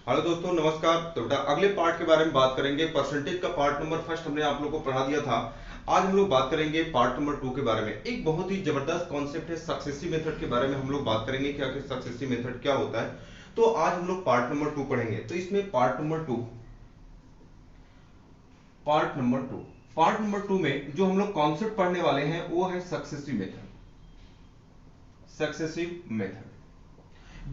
Hello दोस्तों, नमस्कार। तो बेटा अगले पार्ट के बारे में बात करेंगे। परसेंटेज का पार्ट नंबर फर्स्ट हमने आप लोगों को पढ़ा दिया था। आज हम लोग बात करेंगे पार्ट नंबर 2 के बारे में। एक बहुत ही जबरदस्त कॉन्सेप्ट है सक्सेसिव मेथड के बारे में हम लोग बात करेंगे कि आखिर सक्सेसिव मेथड क्या होता है। तो आज हम लोग पार्ट नंबर 2 पढ़ेंगे। तो इसमें पार्ट नंबर 2 में जो हम लोग कॉन्सेप्ट पढ़ने वाले हैं वो है सक्सेसिव मेथड।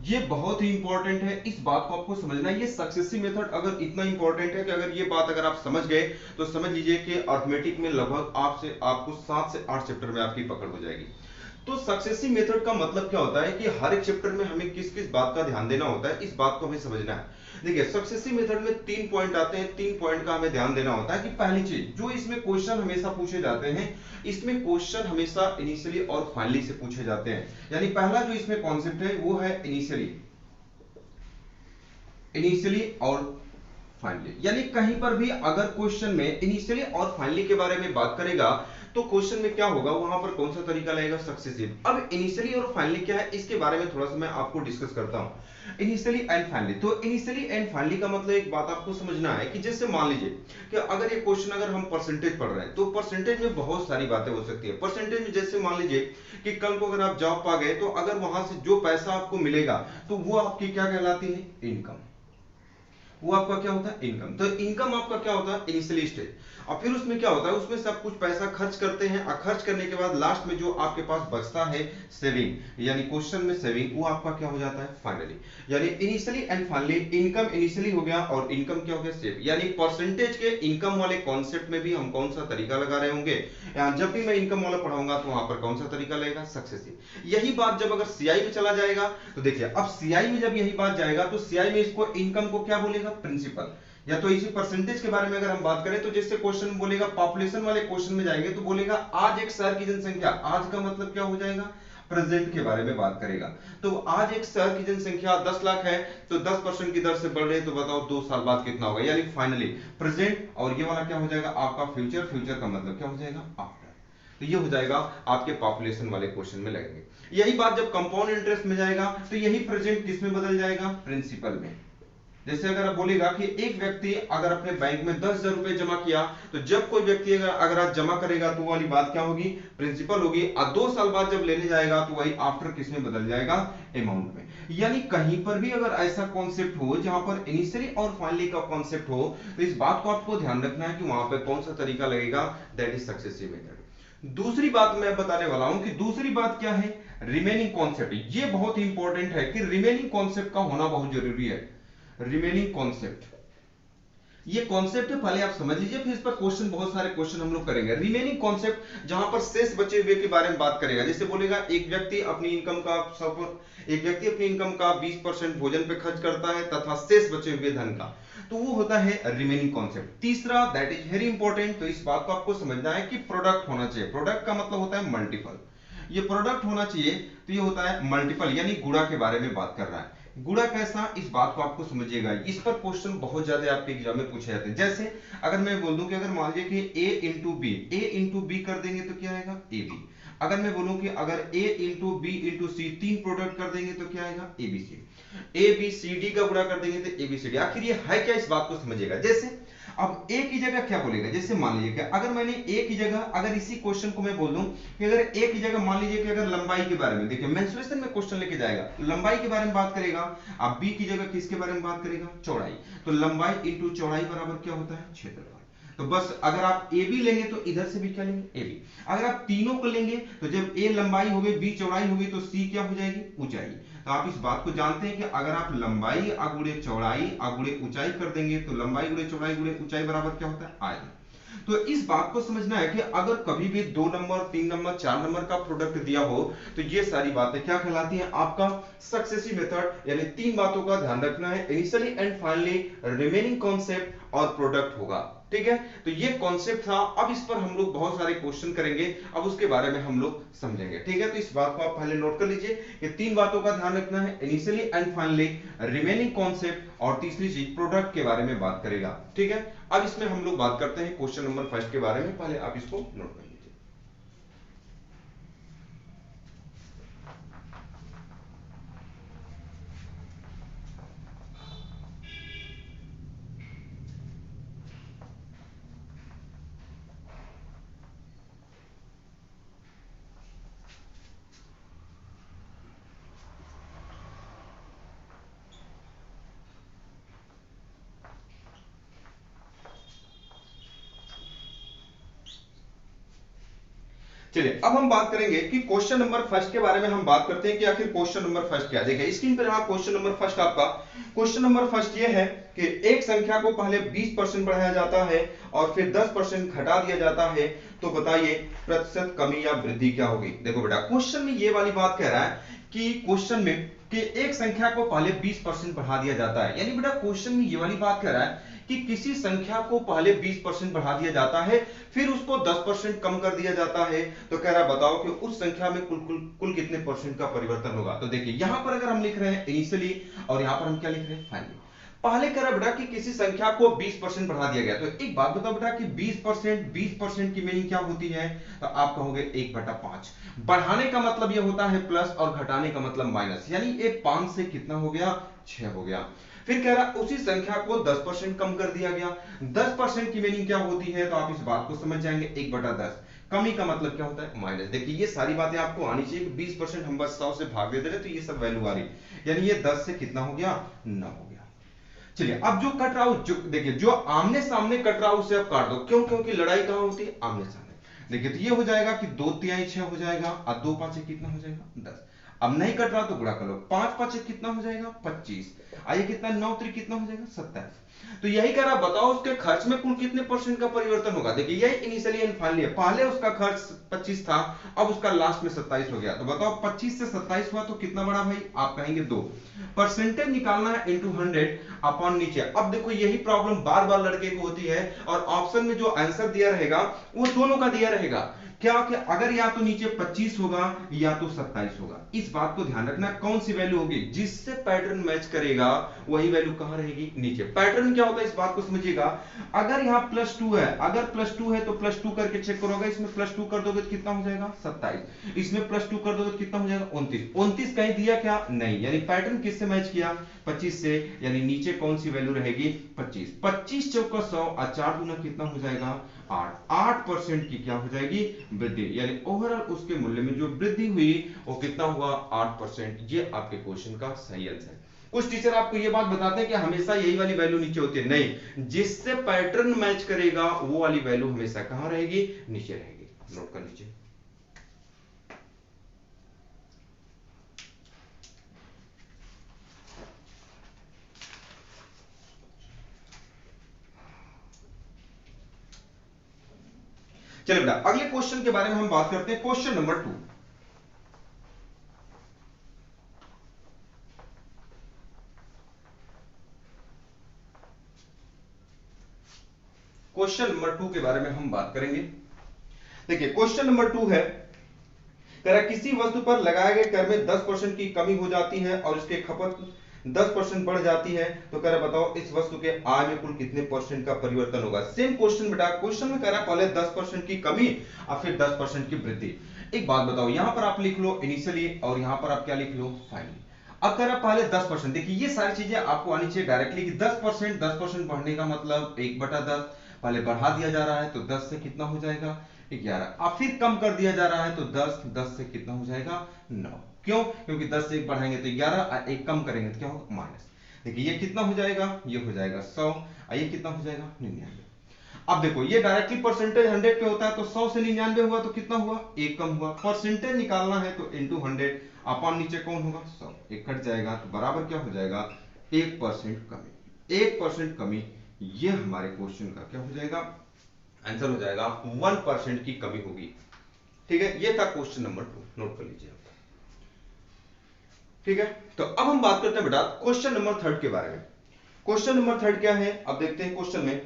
ये बहुत ही इंपॉर्टेंट है, इस बात को आपको समझना है। ये सक्सेसिव मेथड अगर इतना इंपॉर्टेंट है कि अगर ये बात अगर आप समझ गए तो समझ लीजिए कि अर्थमेटिक में लगभग आपको 7 से 8 चैप्टर में आपकी पकड़ हो जाएगी। तो सक्सेसिव मेथड का मतलब क्या होता है कि हर एक चैप्टर में हमें किस किस बात का ध्यान देना होता है, इस बात को हमें समझना है। देखिए, सक्सेसिव मेथड में 3 पॉइंट आते हैं। 3 पॉइंट का हमें ध्यान देना होता है कि पहली चीज जो इसमें क्वेश्चन हमेशा पूछे जाते हैं, इसमें क्वेश्चन हमेशा इनिशियली और फाइनली से पूछे जाते हैं। यानी पहला जो इसमें कॉन्सेप्ट है वो है इनिशियली और फाइनली। यानी कहीं पर भी अगर क्वेश्चन में इनिशियली और फाइनली के बारे में बात करेगा तो क्वेश्चन में क्या होगा, वहां पर कौन सा तरीका लगेगा, सक्सेसिव। अब इनिशियली और फाइनली क्या है, इसके बारे में थोड़ा सा मैं आपको डिस्कस करता हूं। इनिशियली एंड फाइनली, तो इनिशियली एंड फाइनली का मतलब एक बात आपको समझना है कि जैसे मान लीजिए कि अगर ये क्वेश्चन अगर हम परसेंटेज पढ़ रहे हैं तो परसेंटेज में बहुत सारी बातें हो सकती है। परसेंटेज में जैसे मान लीजिए कि कल को अगर आप जॉब पा गए तो अगर वहां से जो पैसा आपको मिलेगा तो वो आपकी क्या कहलाती है, इनकम। वो आपका क्या होता है, इनकम। तो इनकम आपका क्या होता है, इनिशियली स्टेज। और फिर उसमें क्या होता है, उसमें सब कुछ पैसा खर्च करते हैं और खर्च करने के बाद लास्ट में जो आपके पास बचता है सेविंग, यानी क्वेश्चन में सेविंग, वो आपका क्या हो जाता है, फाइनली। यानी initially and finally, income initially हो गया और इनकम क्या हो गया, सेव। यानी परसेंटेज के इनकम वाले कॉन्सेप्ट में भी हम कौन सा तरीका लगा रहे होंगे, जब भी मैं इनकम वाला पढ़ाऊंगा तो वहां पर कौन सा तरीका लगेगा, सक्सेसिव। यही बात जब अगर सीआई में चला जाएगा तो देखिए, अब सीआई में जब यही बात जाएगा तो सीआई में इसको इनकम को क्या बोलेगा, प्रिंसिपल। या तो इसी परसेंटेज के बारे में अगर हम बात करें तो जैसे क्वेश्चन बोलेगा, पॉपुलेशन वाले क्वेश्चन में जाएंगे तो बोलेगा आज एक शहर की जनसंख्या। आज का मतलब क्या हो जाएगा, प्रेजेंट के बारे में बात करेगा। तो आज एक शहर की जनसंख्या 10 लाख है, तो 10% की दर से बढ़ रही है, तो बताओ 2 साल बाद कितना होगा, यानी फाइनली प्रेजेंट। और ये वाला क्या हो जाएगा आपका फ्यूचर। फ्यूचर का मतलब क्या हो जाएगा, आफ्टर। तो ये हो जाएगा आपके पॉपुलेशन वाले क्वेश्चन में लगेंगे। यही बात जब कंपाउंड इंटरेस्ट में जाएगा तो यही प्रेजेंट किस में बदल जाएगा, प्रिंसिपल में। जैसे अगर आप बोलेगा कि एक व्यक्ति अगर अपने बैंक में 10,000 रुपए जमा किया, तो जब कोई व्यक्ति अगर आज जमा करेगा तो वाली बात क्या होगी, प्रिंसिपल होगी। और 2 साल बाद जब लेने जाएगा तो वही आफ्टर किस में बदल जाएगा, अमाउंट में। यानी कहीं पर भी अगर ऐसा कॉन्सेप्ट हो जहां पर इनिशियली और फाइनली का कॉन्सेप्ट हो, तो इस बात को आपको ध्यान रखना है कि वहां पर कौन सा तरीका लगेगा, दैट इज सक्सेसिव मेथड। दूसरी बात मैं बताने वाला हूं कि दूसरी बात क्या है, रिमेनिंग कॉन्सेप्ट। ये बहुत इंपॉर्टेंट है कि रिमेनिंग कॉन्सेप्ट का होना बहुत जरूरी है। रिमेनिंग कॉन्सेप्ट, ये कॉन्सेप्ट है, पहले आप समझ लीजिए, फिर इस पर क्वेश्चन, बहुत सारे क्वेश्चन हम लोग करेंगे। रिमेनिंग कॉन्सेप्ट जहां पर शेष बचे हुए के बारे में बात करेगा। जैसे बोलेगा एक व्यक्ति अपनी इनकम का 20% भोजन पे खर्च करता है तथा शेष बचे हुए धन का, तो वो होता है रिमेनिंग कॉन्सेप्ट। तीसरा, दैट इज वेरी इंपॉर्टेंट, तो इस बात को आपको समझना है कि प्रोडक्ट होना चाहिए। प्रोडक्ट का मतलब होता है मल्टीपल। ये प्रोडक्ट होना चाहिए, तो ये होता है मल्टीपल, यानी गुणा के बारे में बात कर रहा है। गुणा कैसा, इस बात को आपको समझिएगा। इस पर क्वेश्चन बहुत ज्यादा आपके एग्जाम में पूछे जाते हैं। जैसे अगर मैं बोल दूं कि अगर मान लीजिए कि a इंटू बी कर देंगे तो क्या आएगा, ए बी। अगर मैं बोलूं कि अगर a into B into C, 3 product कर देंगे तो क्या आएगा, A B C. A B C D का गुणा कर देंगे तो ए बी सी डी। आखिर ये है क्या, इस बात को समझिएगा। जैसे अब ए की जगह क्या बोलेगा, जैसे मान लीजिए कि अगर मैंने ए की जगह, अगर इसी क्वेश्चन को मैं बोल दूं कि अगर ए की जगह मान लीजिए कि अगर लंबाई के बारे में, देखिए मेंसुरेशन में क्वेश्चन लेके जाएगा, लंबाई के बारे में बात करेगा। अब बी की जगह किसके बारे में बात करेगा, चौड़ाई। तो लंबाई इंटू चौड़ाई बराबर क्या होता है, क्षेत्रफल। तो बस अगर आप ए बी लेंगे तो इधर से भी क्या लेंगे, ए बी। अगर आप तीनों को लेंगे तो जब ए लंबाई हो गई, बी चौड़ाई हो गई, तो सी क्या हो जाएगी, ऊंचाई। तो आप इस बात को जानते हैं कि अगर आप लंबाई अगुणे चौड़ाई अगुणे ऊंचाई कर देंगे तो लंबाई गुणे चौड़ाई गुणे ऊंचाई बराबर क्या होता है, आयतन। तो इस बात को समझना है कि अगर कभी भी 2 नंबर 3 नंबर 4 नंबर का प्रोडक्ट दिया हो तो ये सारी बातें क्या कहलाती हैं, आपका सक्सेसिव मेथड। यानी 3 बातों का ध्यान रखना है, initially and finally, remaining concept और प्रोडक्ट होगा। ठीक है, तो ये कॉन्सेप्ट था। अब इस पर हम लोग बहुत सारे क्वेश्चन करेंगे, अब उसके बारे में हम लोग समझेंगे। ठीक है, तो इस बात को आप पहले नोट कर लीजिए कि 3 बातों का ध्यान रखना है, initially and finally, remaining concept, और तीसरी चीज प्रोडक्ट के बारे में बात करेगा। ठीक है, अब इसमें हम लोग बात करते हैं क्वेश्चन नंबर फर्स्ट के बारे में। पहले आप इसको नोट कर लीजिए। चलिए अब हम बात करेंगे कि क्वेश्चन नंबर फर्स्ट के बारे में हम बात करते हैं कि आखिर क्वेश्चन नंबर फर्स्ट क्या है। देखिए स्क्रीन पर यहाँ क्वेश्चन नंबर फर्स्ट आपका क्वेश्चन नंबर फर्स्ट ये है कि एक संख्या को पहले 20% बढ़ाया जाता है और फिर 10% घटा दिया जाता है, तो बताइए प्रतिशत कमी या वृद्धि क्या होगी। देखो बेटा क्वेश्चन में ये वाली बात कह रहा है कि क्वेश्चन में कि एक संख्या को पहले 20% बढ़ा दिया जाता है, यानी बेटा क्वेश्चन में ये वाली बात कह रहा है कि किसी संख्या को पहले 20% बढ़ा दिया जाता है फिर उसको 10% कम कर दिया जाता है, तो कह रहा है बताओ कि उस संख्या में कुल कितने परसेंट का परिवर्तन होगा। तो देखिए यहां पर अगर हम लिख रहे हैं इनिशियली और यहां पर हम क्या लिख रहे हैं फाइनली। पहले कह रहा बेटा कि किसी संख्या को 20% बढ़ा दिया गया, तो एक बात बताओ बेटा कि 20% की मीनिंग क्या होती है, तो आप कहोगे 1/5। बढ़ाने का मतलब यह होता है प्लस और घटाने का मतलब माइनस, यानी ये 5 से कितना हो गया 6 हो गया। फिर कह रहा उसी संख्या को 10% कम कर दिया गया। 10% की मीनिंग क्या होती है, तो आप इस बात को समझ जाएंगे 1/10। कमी का मतलब क्या होता है माइनस। देखिए ये सारी बातें आपको आनी चाहिए। 20% हम बस 100 से भाग दे रहे तो ये सब वैल्यू आ रही, यानी ये 10 से कितना हो गया 9 हो गया। चलिए अब जो कट रहा हो, जो देखिए जो आमने सामने कट रहा हो उसे आप काट दो, क्यों, क्योंकि लड़ाई कहां होती है आमने सामने। देखिए तो ये हो जाएगा कि 2×3 6 हो जाएगा और 2×5 कितना हो जाएगा 10। अब नहीं कट रहा तो गुणा कर लो, 5×5 कितना हो जाएगा 25, आइए कितना 9×3 कितना हो जाएगा 27। तो यही कह रहा बताओ उसके खर्च में कुल कितने परसेंट का परिवर्तन होगा। देखिए यही इनिशियली एंड फाइनली है। पहले उसका खर्च 25 था, अब उसका लास्ट में 27 हो गया, तो बताओ 25 से 27 हुआ तो कितना बड़ा भाई, आप कहेंगे 2। परसेंटेज निकालना है इंटू 100 अपॉन नीचे। अब देखो यही प्रॉब्लम बार बार लड़के को होती है और ऑप्शन में जो आंसर दिया रहेगा वो दोनों का दिया रहेगा क्या, कि अगर या तो नीचे 25 होगा या तो 27 होगा। इस बात को ध्यान रखना कौन सी वैल्यू होगी, जिससे पैटर्न मैच करेगा वही वैल्यू कहां रहेगी नीचे। पैटर्न क्या होता है इस बात को समझिएगा। अगर यहां +2 है, अगर +2 है तो +2 करके चेक करोगे, इसमें +2 कर दोगे तो कितना हो जाएगा 27, इसमें +2 कर दोगे तो कितना हो जाएगा 29। 29 कहीं दिया क्या नहीं, यानी पैटर्न किससे मैच किया 25 से, यानी नीचे कौन सी वैल्यू रहेगी 25। 25 चौका 100 और 4 गुना कितना हो जाएगा 8। 8% की क्या हो जाएगी वृद्धि, यानी ओवरऑल उसके मूल्य में जो वृद्धि हुई वो कितना हुआ 8%। ये आपके क्वेश्चन का सही आंसर है। कुछ टीचर आपको ये बात बताते हैं कि हमेशा यही वाली वैल्यू नीचे होती है, नहीं, जिससे पैटर्न मैच करेगा वो वाली वैल्यू हमेशा कहां रहेगी नीचे रहेगी। नोट कर लीजिए। चलिए बेटा अगले क्वेश्चन के बारे में हम बात करते हैं, क्वेश्चन नंबर 2। क्वेश्चन नंबर 2 के बारे में हम बात करेंगे। देखिए क्वेश्चन नंबर 2 है, किसी वस्तु पर लगाए गए कर में 10% की कमी हो जाती है और इसके खपत 10% बढ़ जाती है, तो कह रहा बताओ इस वस्तु के आय में कुल कितने परसेंट का परिवर्तन होगा। सेम क्वेश्चन बेटा, क्वेश्चन में कह रहा है पहले 10% की कमी और फिर 10% की वृद्धि। एक बात बताओ, यहां पर आप लिख लो इनिशियली और यहां पर आप क्या लिख लो फाइनली। अब कह रहा पहले 10%, देखिए ये सारी चीजें आपको आनी चाहिए डायरेक्टली कि 10% बढ़ने का मतलब 1/10, पहले बढ़ा दिया जा रहा है तो 10 से कितना हो जाएगा 11, अब फिर कम कर दिया जा रहा है तो 10 से कितना हो जाएगा 9। क्यों, क्योंकि 10 से 1 बढ़ाएंगे तो 11 और 1 कम करेंगे तो क्या होगा माइनस। देखिए ये कितना हो जाएगा, ये हो जाएगा 100 और ये कितना हो जाएगा 99। अब देखो ये डायरेक्टली परसेंटेज 100 पे होता है, तो 100 से 99 हुआ तो कितना हुआ 1 कम हुआ। परसेंटेज निकालना है तो इंटू 100 अपॉन नीचे कौन होगा 100, 1 कट जाएगा तो बराबर क्या हो जाएगा 1% कमी। 1% कमी, ये हमारे क्वेश्चन का क्या हो जाएगा आंसर हो जाएगा 1% की कमी होगी। ठीक है, ये था क्वेश्चन नंबर 2, नोट कर लीजिए। ठीक है, तो अब हम बात करते हैं बेटा क्वेश्चन नंबर 3 के बारे में। क्वेश्चन नंबर 3 क्या है, अब देखते हैं क्वेश्चन में।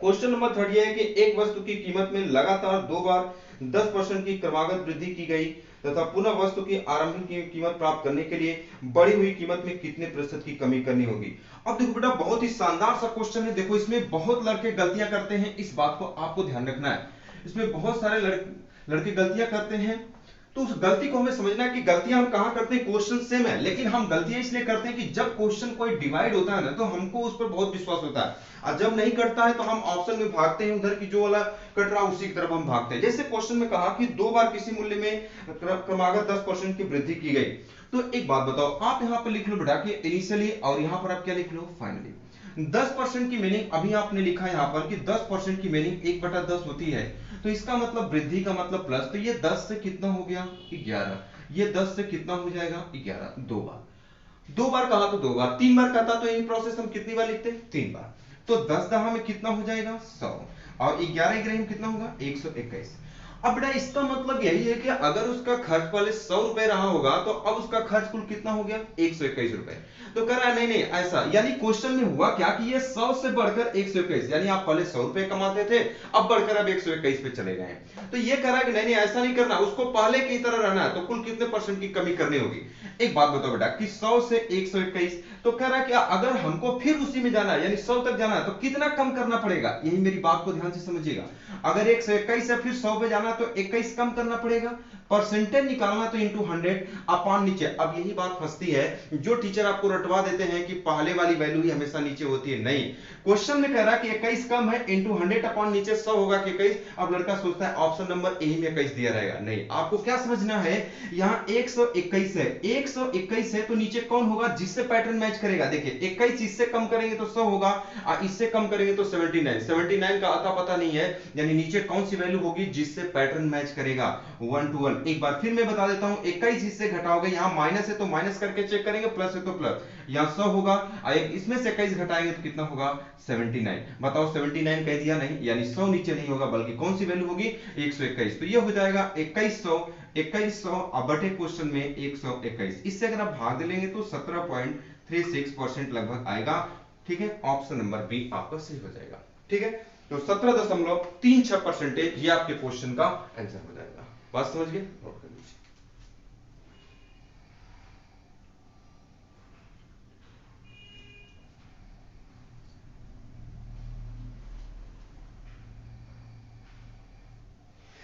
क्वेश्चन नंबर 3 यह है कि एक वस्तु की कीमत में लगातार 2 बार 10% की क्रमागत वृद्धि की गई तथा पुनः वस्तु की आरंभिक कीमत प्राप्त करने के लिए बढ़ी हुई कीमत में कितने प्रतिशत की कमी करनी होगी। अब देखो बेटा बहुत ही शानदार सा क्वेश्चन है। देखो इसमें बहुत लड़के गलतियां करते हैं, इस बात को आपको ध्यान रखना है। इसमें बहुत सारे लड़के गलतियां करते हैं, तो उस गलती को हमें समझना है कि गलतियां हम कहां करते हैं, क्वेश्चन सेम है लेकिन हम गलतियां इसलिए करते हैं कि जब क्वेश्चन कोई डिवाइड होता है ना तो हमको उस पर बहुत विश्वास होता है, और जब नहीं करता है तो हम ऑप्शन में भागते हैं, उधर की जो वाला कट रहा उसी की तरफ हम भागते हैं। जैसे क्वेश्चन में कहा कि 2 बार किसी मूल्य में क्रमागत 10% की वृद्धि की गई, तो एक बात बताओ, आप यहां पर लिख लो बेटा कि इनिशियली और यहां पर आप क्या लिख लो फाइनली। 10% की मीनिंग अभी आपने लिखा यहां पर कि 10% की मीनिंग 1/10 होती है, तो इसका मतलब वृद्धि का मतलब प्लस, तो ये 10 से कितना हो गया 11, ये 10 से कितना हो जाएगा 11, दो बार कहा तो दो बार, 3 बार कहता तो यही प्रोसेस हम कितनी बार लिखते 3 बार। तो 10 दहा में कितना हो जाएगा 100 और 11 11 में कितना होगा 121। अब बेटा इसका मतलब यही है कि अगर उसका खर्च पहले 100 रुपए रहा होगा तो अब उसका खर्च कुल कितना हो गया 121 रुपए। तो कह रहा है नहीं ऐसा, यानी क्वेश्चन में हुआ क्या कि ये 100 से बढ़कर 121, यानी आप पहले 100 रुपए कमाते थे अब बढ़कर अब 121 पे चले गए। तो ये कह रहा है कि नहीं ऐसा नहीं करना, उसको पहले की तरह रहना है, तो कुल कितने परसेंट की कमी करनी होगी। एक बात बताओ बेटा कि 100 से 121, तो कह रहा है कि अगर हमको फिर उसी में जाना है यानी 100 तक जाना है तो कितना कम करना पड़ेगा, यही मेरी बात को ध्यान से समझिएगा। अगर 121 है फिर 100 पे जाना तो 21 कम करना पड़ेगा, परसेंटेज निकालना तो इंटू 100 अपॉन नीचे। अब यही बात फंसती है, जो टीचर आपको रटवा देते हैं कि पहले वाली वैल्यू ही हमेशा नीचे होती है, नहीं, क्वेश्चन में कह रहा है कि 21 कम है इंटू 100 अपॉन नीचे 100 होगा कि 21। अब लड़का सोचता है ऑप्शन नंबर ए में 21 दिया रहेगा, नहीं, आपको क्या समझना है, यहाँ 121 है, 121 है तो नीचे कौन होगा जिससे पैटर्न मैच करेगा। देखिए 21 इससे कम करेंगे तो 100 होगा और इससे कम करेंगे तो 79 का अता पता नहीं है, यानी नीचे कौन सी वैल्यू होगी जिससे पैटर्न मैच करेगा 1 to 1। एक बार फिर मैं बता देता हूं, 21 इससे घटाओगे, यहां माइनस है तो माइनस करके चेक करेंगे, प्लस है तो प्लस, यहां 100 होगा और इसमें से 21 घटाएंगे तो कितना होगा 79। बताओ 79 कह दिया नहीं, यानी 100 नीचे नहीं होगा बल्कि कौन सी वैल्यू होगी 121। तो ये हो जाएगा 2100 अब बटे क्वेश्चन में 121, इससे अगर आप भाग देंगे तो 17.36% लगभग आएगा। ठीक है, ऑप्शन नंबर बी आपका सही हो जाएगा। ठीक है, तो 17.36% ये आपके क्वेश्चन का आंसर हो जाएगा। बात समझ गए, नोट कर लीजिए।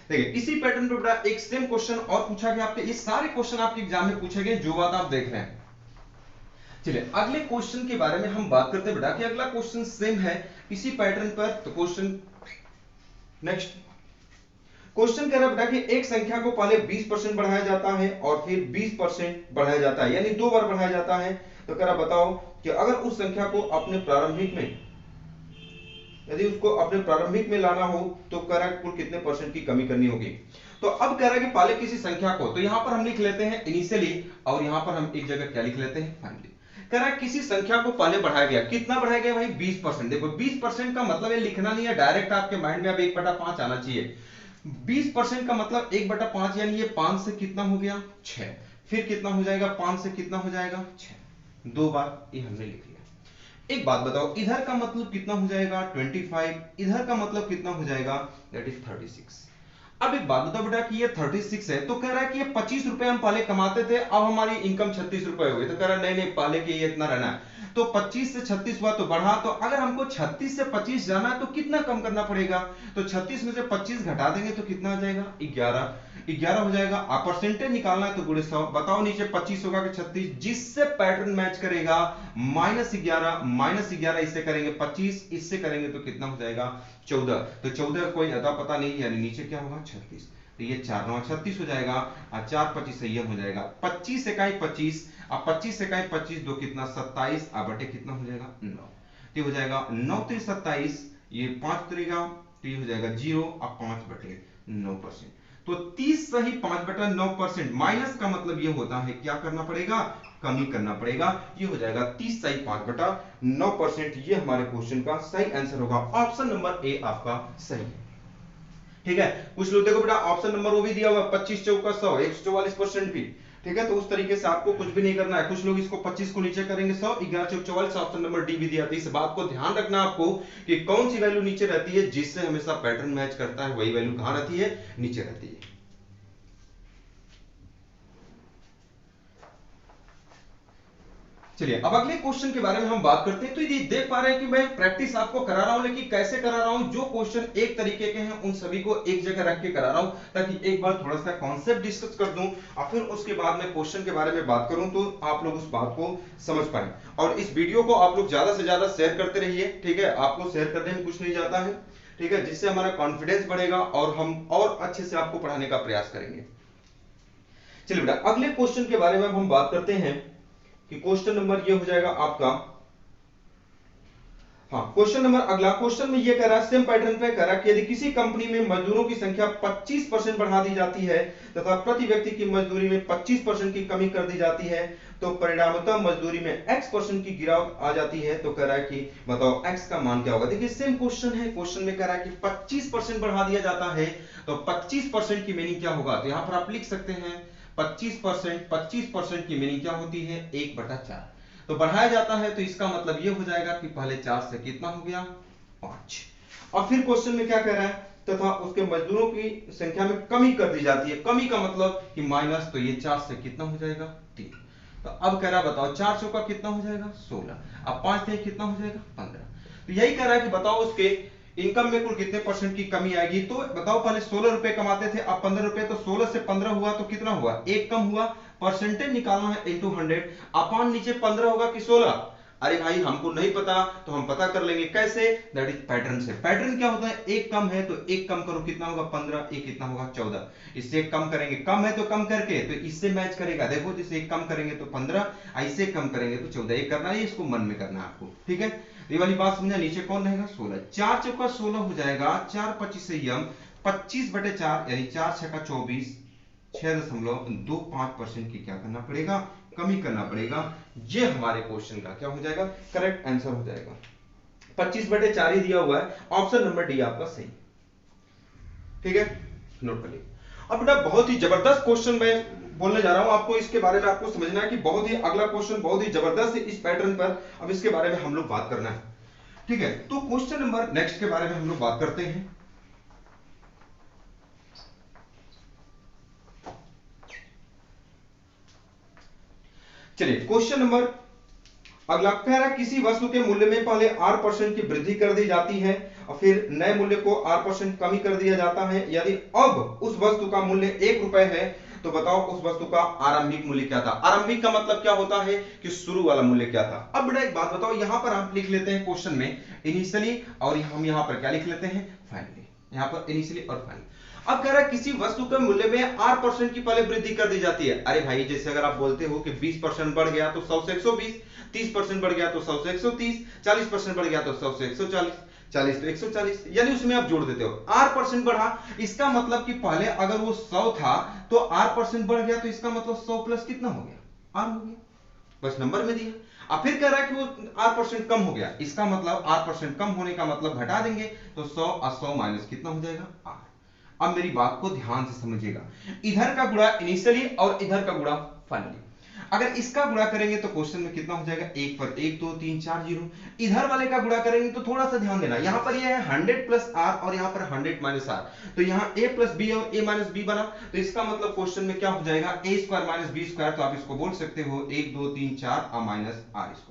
देखिए इसी पैटर्न पे बेटा एक सेम क्वेश्चन और पूछा गया आपके, ये सारे क्वेश्चन आपके एग्जाम में पूछे गए जो बात आप देख रहे हैं। चलिए अगले क्वेश्चन के बारे में हम बात करते हैं बेटा कि अगला क्वेश्चन सेम है इसी पैटर्न पर। तो क्वेश्चन नेक्स्ट क्वेश्चन कह रहा है बेटा कि एक संख्या को पहले 20% बढ़ाया जाता है और फिर 20% बढ़ाया जाता है, यानी दो बार बढ़ाया जाता है। तो कह रहा बताओ कि अगर उस संख्या को अपने प्रारंभिक में, यदि उसको अपने प्रारंभिक में लाना हो तो कह रहा है कुल कितने परसेंट की कमी करनी होगी। तो अब कह रहा है कि पहले किसी संख्या को, तो यहां पर हम लिख लेते हैं इनिशियली और यहां पर हम एक जगह क्या लिख लेते हैं फाइनली। कह रहा है किसी संख्या को पहले बढ़ाया गया, कितना बढ़ाया गया भाई 20%। देखो 20% का मतलब ये लिखना नहीं है, डायरेक्ट आपके माइंड में अब 1/5 आना चाहिए। 20% का मतलब 1/5 यानी ये 5 से कितना हो गया 6, फिर कितना हो जाएगा 5 से कितना हो जाएगा 6, दो बार ये हमने लिख लिया। एक बात बताओ इधर का मतलब कितना हो जाएगा 25, इधर का मतलब कितना हो जाएगा दैट इज 36। अब एक बात बताओ बेटा कि ये 36 है तो कह रहा है कि ये 25 रुपए हम पहले कमाते थे, अब हमारी इनकम 36 रुपए हो गई। तो कह रहा है नहीं पहले के ये इतना रहना है, तो 25 से 36 हुआ तो बढ़ा, तो अगर हमको 36 से 25 जाना है तो कितना कम करना पड़ेगा। तो 36 में से 25 घटा देंगे तो कितना आ जाएगा 11 हो जाएगा। आप परसेंटेज निकालना है तो गुणे 100। बताओ नीचे 25 होगा कि 36, जिससे पैटर्न मैच करेगा -11 इससे करेंगे 25, इससे करेंगे तो कितना हो जाएगा 14। तो 14 कोई अता पता नहीं, यानी नीचे क्या होगा 36। तो ये 4 9 36 हो जाएगा और 4 25 ये हो जाएगा 25 इकाई 25, अब 25 इकाई 25 दो कितना 27 अब बटे कितना हो जाएगा 9। ये हो जाएगा 9 3 27, ये 5 तरीका तो ये हो जाएगा 0 अब 5 बटे 9%। तो 30 सही 5/9%, माइनस का मतलब ये होता है क्या करना पड़ेगा कमी करना पड़ेगा। ये हो जाएगा 30 सही 5/9%। ये हमारे क्वेश्चन का सही आंसर होगा, ऑप्शन नंबर ए आपका सही है। ठीक है, कुछ लोग देखो बेटा ऑप्शन नंबर वो भी दिया हुआ 25 चौका 100 144% भी। ठीक है, तो उस तरीके से आपको कुछ भी नहीं करना है। कुछ लोग इसको 25 को नीचे करेंगे 100 11 चौक 44, ऑप्शन नंबर डी भी दिया था। इस बात को ध्यान रखना आपको कि कौन सी वैल्यू नीचे रहती है, जिससे हमेशा पैटर्न मैच करता है वही वैल्यू कहां रहती है नीचे रहती है। चलिए अब अगले क्वेश्चन के बारे में हम बात करते हैं। तो ये देख पा रहे हैं कि मैं प्रैक्टिस आपको करा रहा हूं, लेकिन कैसे करा रहा हूं, जो क्वेश्चन एक तरीके के हैं उन सभी को एक जगह रख के करा रहा हूं, ताकि एक बार थोड़ा सा कॉन्सेप्ट डिस्कस कर दूं और फिर उसके बाद में क्वेश्चन के बारे में बात करूं तो आप लोग उस बात को समझ पाए। और इस वीडियो को आप लोग ज्यादा से ज्यादा शेयर करते रहिए। ठीक है, आपको शेयर करने में कुछ नहीं जाता है। ठीक है, जिससे हमारा कॉन्फिडेंस बढ़ेगा और हम और अच्छे से आपको पढ़ाने का प्रयास करेंगे। चलिए बेटा अगले क्वेश्चन के बारे में हम बात करते हैं कि क्वेश्चन नंबर ये हो जाएगा आपका हाँ, क्वेश्चन नंबर अगला क्वेश्चन में ये कह रहा है, सेम पैटर्न पे कह रहा है कि यदि किसी कंपनी में मजदूरों की संख्या 25% बढ़ा दी जाती है तथा प्रति व्यक्ति की मजदूरी में 25% की कमी कर दी जाती है तो परिणामतः मजदूरी में x% की गिरावट आ जाती है। तो कह रहा है कि बताओ x का मान क्या होगा। देखिए सेम क्वेश्चन है, क्वेश्चन में कह रहा है कि 25% बढ़ा दिया जाता है तो 25% की मीनिंग क्या होगा। तो यहां पर आप लिख सकते हैं 25% की मीनिंग क्या होती है 1/4। तो बढ़ाया जाता है तो इसका मतलब ये हो जाएगा कि पहले 4 से कितना हो गया 5। और फिर क्वेश्चन में क्या कह रहा है, तथा उसके मजदूरों की संख्या में कमी कर दी जाती है। कमी का मतलब कि माइनस, तो ये 4 से कितना हो जाएगा 3। तो अब कह रहा है बताओ 4 चौका कितना हो जाएगा 16, अब 5 से कितना हो जाएगा 15। तो यही कह रहा है कि बताओ उसके इनकम में कुल कितने परसेंट की कमी आएगी। तो बताओ पहले 16 रुपए कमाते थे, अब 15 रुपए, तो 16 से 15 हुआ तो कितना हुआ, एक कम हुआ। परसेंटेज निकालना है इंटू 100, अपान नीचे 15 होगा कि 16। अरे भाई हमको नहीं पता तो हम पता कर लेंगे कैसे, दैट इज पैटर्न से। पैटर्न क्या होता है, एक कम है तो एक कम करो, कितना होगा 15, एक कितना होगा 14। इससे एक कम करेंगे, कम है तो कम करके तो इससे मैच करेगा। देखो जिससे एक कम करेंगे तो 15, ऐसे कम करेंगे तो 14। एक करना है, इसको मन में करना है आपको, ठीक है। ये वाली बात समझा, नीचे कौन रहेगा 16, 4 चौका 16 हो जाएगा, 4 25 से यम 25/4 यानी 4 छक्का 24, 6.25% की क्या करना पड़ेगा, कमी करना पड़ेगा। ये हमारे क्वेश्चन का क्या हो जाएगा, करेक्ट आंसर हो जाएगा। 25/4 ही दिया हुआ है, ऑप्शन नंबर डी आपका सही, ठीक है, नोट कर लीजिए। अब बेटा बहुत ही जबरदस्त क्वेश्चन मैं बोलने जा रहा हूं आपको, इसके बारे में आपको समझना है कि बहुत ही अगला क्वेश्चन बहुत ही जबरदस्त है इस पैटर्न पर। अब इसके बारे में हम लोग बात करना है, ठीक है। तो क्वेश्चन नंबर नेक्स्ट के बारे में हम लोग बात करते हैं। चलिए क्वेश्चन नंबर अगला कह रहा है, किसी वस्तु के मूल्य में पहले 8% की वृद्धि कर दी जाती है और फिर नए मूल्य को 8% कमी कर दिया जाता है। यदि अब उस वस्तु का मूल्य 1 रुपए है तो बताओ उस वस्तु का आरंभिक मूल्य क्या था। आरंभिक का मतलब क्या होता है कि शुरू वाला मूल्य क्या था। अब बेटा एक बात बताओ, यहां पर आप लिख लेते हैं क्वेश्चन में इनिशियली, और हम यहां पर क्या लिख लेते हैं फाइनली, यहां पर इनिशियली और फाइनली। अब कह रहा है किसी वस्तु के मूल्य में 8% की पहले वृद्धि कर दी जाती है। अरे भाई जैसे अगर आप बोलते हो कि 20% बढ़ गया तो 100 से 120, 30% बढ़ गया तो 100 से 130, 40% बढ़ गया तो 100 से 140, 40 तो 140, यानी उसमें आप जोड़ देते हो। 8% बढ़ा, इसका मतलब कि पहले अगर वो 100 था तो 8% बढ़ गया तो इसका मतलब 100 प्लस कितना हो गया 8 हो गया, बस नंबर में दिया। अब फिर कह रहा है कि वो 8% कम हो गया, इसका मतलब 8% कम होने का मतलब घटा देंगे तो 100 और 100 माइनस कितना हो जाएगा 8। अब मेरी बात को ध्यान से समझिएगा, इधर का गुणा इनिशियली और इधर का गुणा फाइनली। अगर इसका गुणा करेंगे तो क्वेश्चन में कितना हो जाएगा, 1 पर 1 2 3 4 0। इधर वाले का गुणा करेंगे तो थोड़ा सा ध्यान देना, यहां पर ये है 100 प्लस आर और यहां पर 100 माइनस आर, तो यहां a प्लस बी और a माइनस बी बना। तो इसका मतलब क्वेश्चन में क्या हो जाएगा a square minus B square, तो आप इसको बोल सकते हो 1 2 3 4 माइनस आर स्क्वायर।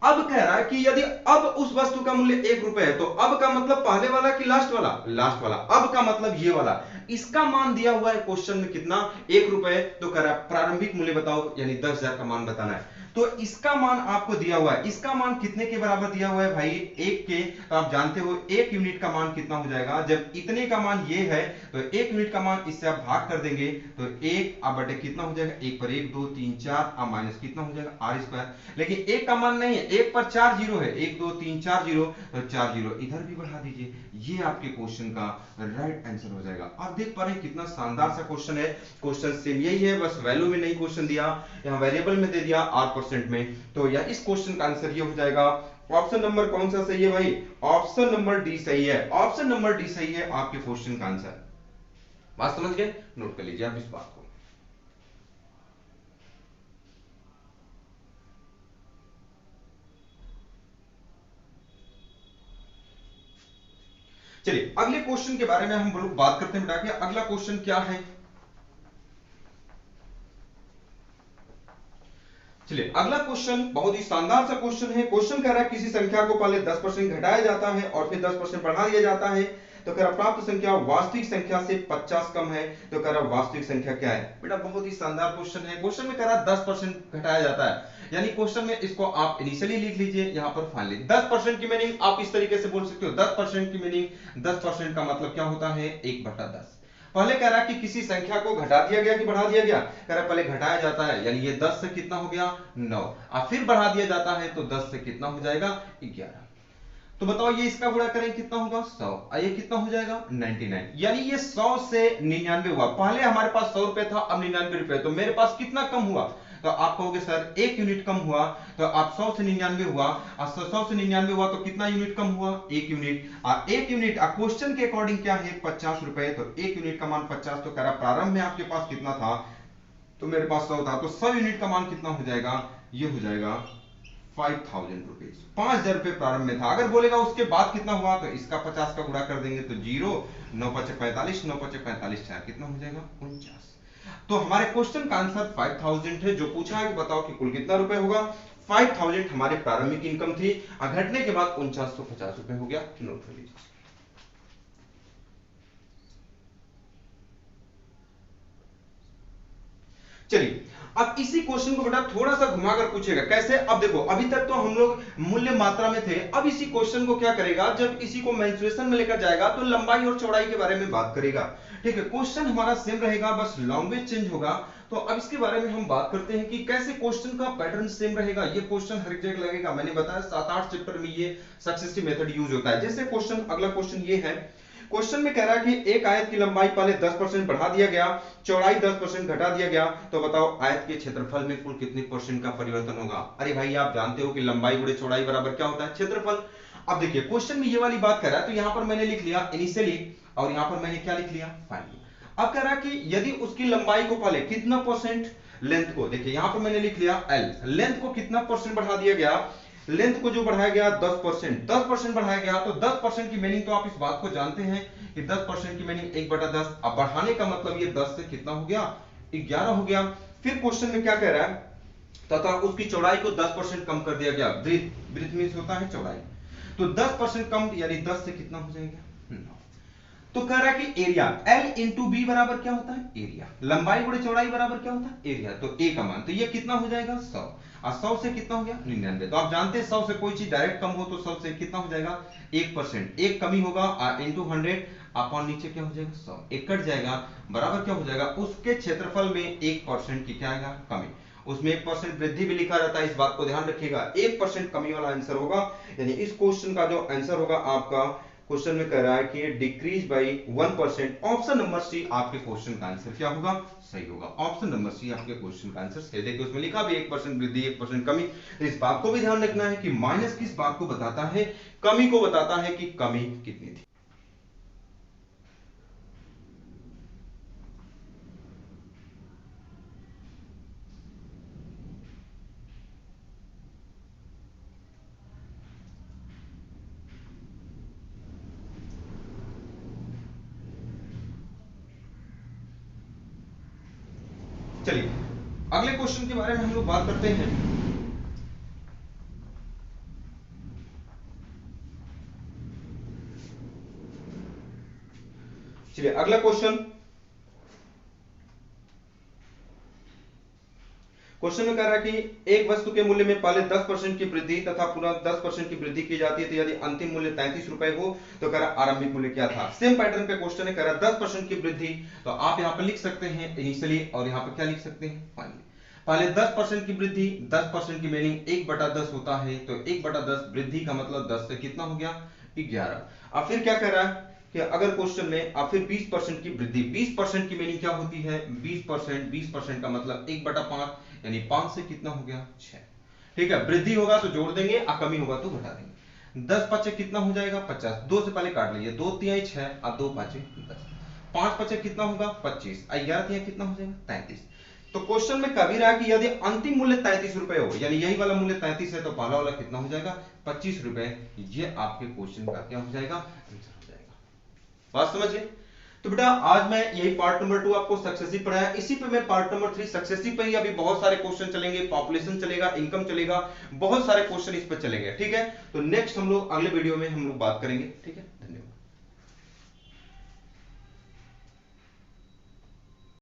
अब कह रहा है कि यदि अब उस वस्तु का मूल्य 1 रुपए है तो अब का मतलब पहले वाला कि लास्ट वाला, लास्ट वाला। अब का मतलब ये वाला, इसका मान दिया हुआ है क्वेश्चन में कितना 1 रुपए, तो कह रहा है प्रारंभिक मूल्य बताओ, यानी 10,000 का मान बताना है। तो इसका मान आपको दिया हुआ है, इसका मान कितने के बराबर दिया हुआ है भाई 1 के, तो आप जानते हो 1 यूनिट का मान कितना हो जाएगा, जब इतने का मान ये है तो 1 यूनिट का मान इससे आप भाग कर देंगे तो 1 अब बटे कितना हो जाएगा, 1 पर 1 2 3 4 माइनस कितना हो जाएगा आर स्क्वायर। लेकिन 1 का मान नहीं है, 1 पर 4 जीरो है, 1 2 3 4 जीरो, तो 4 जीरो इधर भी बढ़ा दीजिए, ये आपके क्वेश्चन का राइट आंसर हो जाएगा। आप देख पा रहे हैं कितना शानदार सा क्वेश्चन है। क्वेश्चन सेम यही है, बस वैल्यू में नहीं क्वेश्चन दिया, यहाँ वेरिएबल में दे दिया 8% में। तो या इस क्वेश्चन का आंसर ये हो जाएगा। ऑप्शन नंबर कौन सा सही है भाई, ऑप्शन नंबर डी सही है, ऑप्शन नंबर डी सही है आपके क्वेश्चन का आंसर। बात समझ गए, नोट कर लीजिए आप इस बात को। चलिए अगले क्वेश्चन के बारे में हम लोग बात करते हैं बेटा कि अगला क्वेश्चन क्या है। चलिए अगला क्वेश्चन बहुत ही शानदार सा क्वेश्चन है। क्वेश्चन कह रहा है किसी संख्या को पहले 10% घटाया जाता है और फिर 10% बढ़ा दिया जाता है। तो कह रहा प्राप्त संख्या वास्तविक संख्या से 50 कम है, तो कह रहा वास्तविक संख्या क्या है। बेटा बहुत ही शानदार क्वेश्चन है। क्वेश्चन में कह रहा 10% घटाया जाता है, यानी क्वेश्चन में इसको आप इनिशियली लिख लीजिए, यहां पर फाइनली। 10% की मीनिंग आप इस तरीके से बोल सकते हो, 10% की मीनिंग 10% का मतलब क्या होता है 1/10। पहले कह रहा है कि किसी संख्या को घटा दिया गया कि बढ़ा दिया गया, कह रहा है पहले घटाया जाता है, यानी ये 10 से कितना हो गया 9, और फिर बढ़ा दिया जाता है तो 10 से कितना हो जाएगा 11। तो बताओ ये इसका गुणा करें कितना होगा 100, ये कितना हो जाएगा 99, यानी ये 100 से 99 हुआ। पहले हमारे पास 100 रुपए था, अब 99 रुपए, तो मेरे पास कितना कम हुआ? तो आप कहोगे सर 1 यूनिट कम हुआ। तो आप 100 से 99 हुआ, 100 से 99 हुआ तो कितना यूनिट कम हुआ? 1 यूनिट। 1 यूनिट क्वेश्चन के अकॉर्डिंग क्या है 50 रुपए, तो 1 यूनिट का मान 50। तो कह रहा प्रारंभ में आपके पास कितना था? तो मेरे पास 100 था, तो 100 यूनिट का मान कितना हो जाएगा? ये हो जाएगा 5000 रुपीज, 5000 रुपए प्रारंभ में था। अगर बोलेगा उसके बाद कितना हुआ, तो इसका 50 का गुणा कर देंगे तो 0, 9 5 45, 9 5 45, 4 कितना हो जाएगा 49। तो हमारे क्वेश्चन का आंसर 5000 है। जो पूछा है कि बताओ कि कुल कितना रुपए होगा? 5000 हमारी प्रारंभिक इनकम थी, घटने के बाद 4950 रुपए हो गया। नोट कर लीजिए। चलिए अब इसी क्वेश्चन को बेटा थोड़ा सा घुमाकर पूछेगा। कैसे? अब देखो अभी तक तो हम लोग मूल्य मात्रा में थे, अब इसी क्वेश्चन को क्या करेगा, जब इसी को मेंसुरेशन में लेकर जाएगा तो लंबाई और चौड़ाई के बारे में बात करेगा। ठीक है, क्वेश्चन हमारा सेम रहेगा, बस लैंग्वेज चेंज होगा। तो अब इसके बारे में हम बात करते हैं कि कैसे क्वेश्चन का पैटर्न सेम रहेगा। ये क्वेश्चन हर एक जगह लगेगा, मैंने बताया 7-8 चैप्टर में ये सक्सेसिव मेथड यूज होता है। जैसे क्वेश्चन, अगला क्वेश्चन ये है, क्वेश्चन में कह रहा है कि एक आयत की लंबाई पहले 10% बढ़ा दिया गया, चौड़ाई 10% घटा दिया गया, तो बताओ आयत के क्षेत्रफल में कुल कितने परसेंट का परिवर्तन होगा? अरे भाई आप जानते हो कि लंबाई गुणे चौड़ाई बराबर क्या होता है? क्षेत्रफल। अब देखिए क्वेश्चन में ये वाली बात कर रहा है, तो यहां पर मैंने लिख लिया इनिशियली और यहां पर मैंने क्या लिख लिया फाइनली। अब कह रहा है कि यदि उसकी लंबाई को पहले कितना परसेंट, लेंथ को देखिए यहां पर मैंने लिख लिया एल, लेंथ को कितना परसेंट बढ़ा दिया गया? लेंथ को जो बढ़ाया गया 10%, 10% बढ़ाया गया। तो 10% की मीनिंग तो आप इस बात को जानते हैं कि 10% की मीनिंग 1/10। अब बढ़ाने का मतलब ये 10 से कितना हो गया 11 हो गया। फिर क्वेश्चन में क्या कह रहा है, तथा उसकी चौड़ाई को 10% कम कर दिया गया। ब्रीथ, ब्रीथ मींस होता है चौड़ाई, तो 10% कम यानी 10 से कितना हो जाएगा 9। तो कह रहा है कि एरिया L इंटू बी बराबर क्या होता है एरिया, लंबाई गुणे चौड़ाई बराबर क्या होता है एरिया। तो ए का मान तो ये कितना हो जाएगा 100, और 100 से कितना हो गया 99। तो आप जानते हैं 100 से कोई चीज डायरेक्ट कम हो तो 100 से कितना हो जाएगा 1%, एक कमी होगा इंटू 100 अपॉन नीचे क्या हो जाएगा 100, एक कट जाएगा बराबर क्या हो जाएगा उसके क्षेत्रफल में 1% की क्या आएगा कमी। उसमें 1% वृद्धि भी लिखा रहता है, इस बात को ध्यान रखिएगा। 1% कमी वाला आंसर होगा, यानी इस क्वेश्चन का जो आंसर होगा आपका, क्वेश्चन में कह रहा है कि decrease by 1%। Option number C आपके क्वेश्चन का आंसर क्या होगा सही होगा। ऑप्शन नंबर सी आपके क्वेश्चन का आंसर सही। देखिए उसमें लिखा भी 1% वृद्धि 1% कमी। तो इस बात को भी ध्यान रखना है कि माइनस किस बात को बताता है, कमी को बताता है कि कमी कितनी थी। चलिए अगले क्वेश्चन के बारे में हम लोग बात करते हैं। चलिए अगला क्वेश्चन, क्वेश्चन में कह रहा है कि एक वस्तु के मूल्य में पहले 10% की वृद्धि तथा पुनः 10% की वृद्धि की जाती है, तो यदि अंतिम मूल्य 33 रुपए हो तो कह रहा आरंभिक मूल्य क्या था। सेम पैटर्न पे क्वेश्चन है, कह रहा 10% की वृद्धि, तो आप यहां पर लिख सकते हैं इनिशियली और यहां पर क्या लिख सकते हैं फाइनली। पहले 10% की वृद्धि, 10% की मीनिंग 1/10 होता है, तो 1/10 वृद्धि का मतलब 10 से कितना हो गया 11। अब फिर क्या कह रहा है कि अगर क्वेश्चन में अब फिर 20% की वृद्धि, 20% की मीनिंग क्या होती है 20%, 20% का मतलब 1/5 यानी 5 से कितना हो गया 6। ठीक है, वृद्धि होगा तो जोड़ देंगे और कमी होगा तो घटा देंगे। 10 5 कितना हो जाएगा 50, 2 से पहले काट लीजिए, 2 3 6 और 2 5 10, 5 5 कितना होगा 25, 11 3 कितना हो जाएगा 33। तो क्वेश्चन में कभी रहा कि यदि अंतिम मूल्य 33 रुपए हो, यानी यही वाला मूल्य 33 है, तो पहला वाला कितना हो जाएगा 25 रुपए। ये आपके क्वेश्चन का क्या हो जाएगा आंसर हो जाएगा। बात समझिए। तो बेटा आज मैं यही पार्ट नंबर 2 आपको सक्सेसिव पढ़ाया, इसी पे मैं पार्ट नंबर 3 सक्सेसिव पे ही अभी बहुत सारे क्वेश्चन चलेंगे, पॉपुलेशन चलेगा, इनकम चलेगा, बहुत सारे क्वेश्चन इस पे चलेंगे। ठीक है, तो नेक्स्ट हम लोग अगले वीडियो में हम लोग बात करेंगे। ठीक है।